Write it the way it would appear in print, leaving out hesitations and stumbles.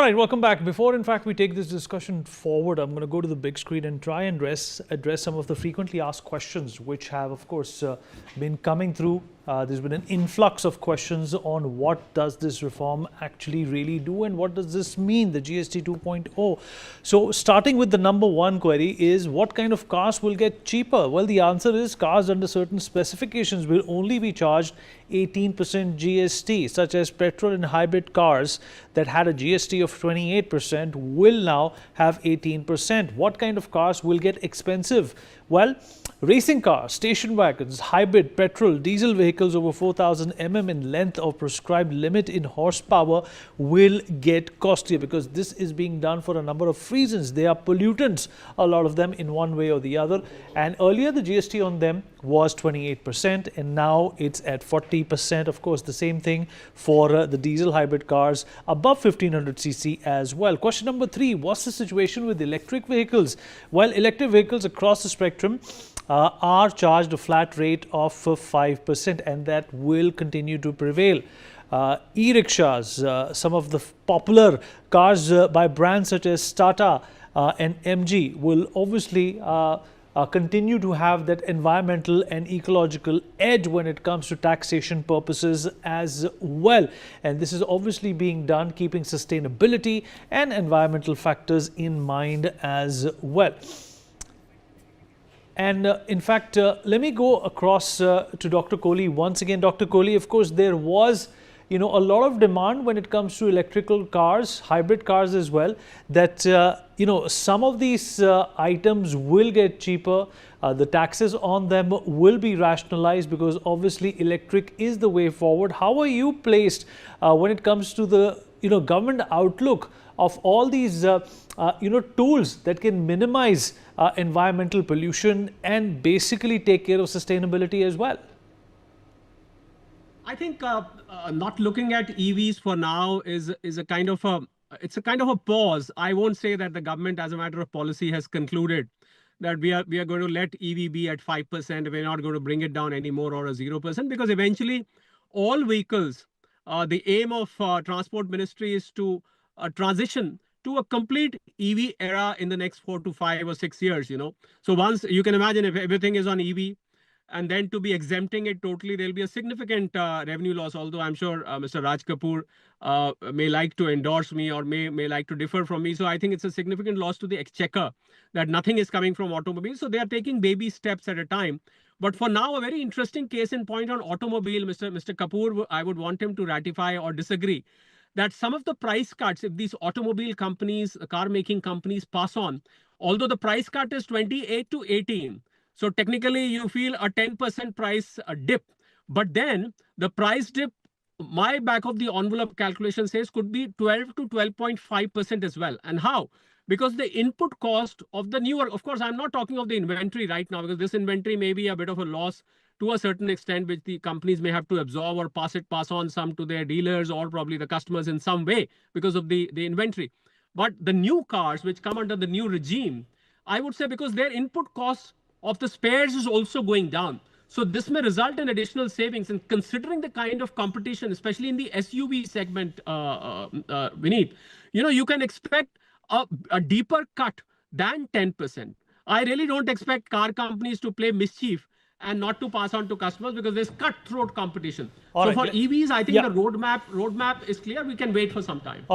All right, welcome back. Before, in fact, we take this discussion forward, I'm going to go to the big screen and try and address some of the frequently asked questions, which have, of course, been coming through. There's been an influx of questions on what does this reform actually really do and what does this mean, the GST 2.0. So starting with the number one query is, what kind of cars will get cheaper? Well, the answer is cars under certain specifications will only be charged 18% GST, such as petrol and hybrid cars that had a GST of 28% will now have 18%. What kind of cars will get expensive? Well, racing cars, station wagons, hybrid, petrol, diesel vehicles over 4,000 mm in length or prescribed limit in horsepower will get costlier because this is being done for a number of reasons. They are pollutants, a lot of them, in one way or the other. And earlier the GST on them was 28% and now it's at 40%. Of course, the same thing for the diesel hybrid cars above 1500cc as well. Question number 3, what's the situation with electric vehicles? Well, electric vehicles across the spectrum are charged a flat rate of 5%, and that will continue to prevail. E-rickshaws, some of the popular cars by brands such as Tata and MG will obviously continue to have that environmental and ecological edge when it comes to taxation purposes as well. And this is obviously being done keeping sustainability and environmental factors in mind as well. And in fact, let me go across to Dr. Kohli once again. Dr. Kohli, of course, there was a lot of demand when it comes to electrical cars, hybrid cars as well, that, some of these items will get cheaper. The taxes on them will be rationalized because obviously electric is the way forward. How are you placed when it comes to the, government outlook of all these, tools that can minimize environmental pollution and basically take care of sustainability as well? I think not looking at EVs for now is a kind of a pause. I won't say that the government, as a matter of policy, has concluded that we are going to let EV be at 5%. We're not going to bring it down anymore or a 0%, because eventually all vehicles, the aim of Transport Ministry is to transition to a complete EV era in the next 4 to 5 or 6 years. So once you can imagine, if everything is on EV, and then to be exempting it totally, there'll be a significant revenue loss. Although I'm sure Mr. Raj Kapoor may like to endorse me or may like to differ from me. So I think it's a significant loss to the exchequer that nothing is coming from automobiles. So they are taking baby steps at a time. But for now, a very interesting case in point on automobile, Mr. Kapoor, I would want him to ratify or disagree that some of the price cuts, if these automobile companies, car making companies pass on, although the price cut is 28 to 18, so technically you feel a 10% price dip, but then the price dip, my back of the envelope calculation says, could be 12 to 12.5% as well. And how? Because the input cost of the newer, of course, I'm not talking of the inventory right now, because this inventory may be a bit of a loss to a certain extent, which the companies may have to absorb or pass on some to their dealers or probably the customers in some way because of the inventory. But the new cars which come under the new regime, I would say, because their input costs of the spares is also going down. So this may result in additional savings. And considering the kind of competition, especially in the SUV segment, Vineet, you can expect a deeper cut than 10%. I really don't expect car companies to play mischief and not to pass on to customers, because there's cutthroat competition. So for EVs, I think the roadmap is clear. We can wait for some time.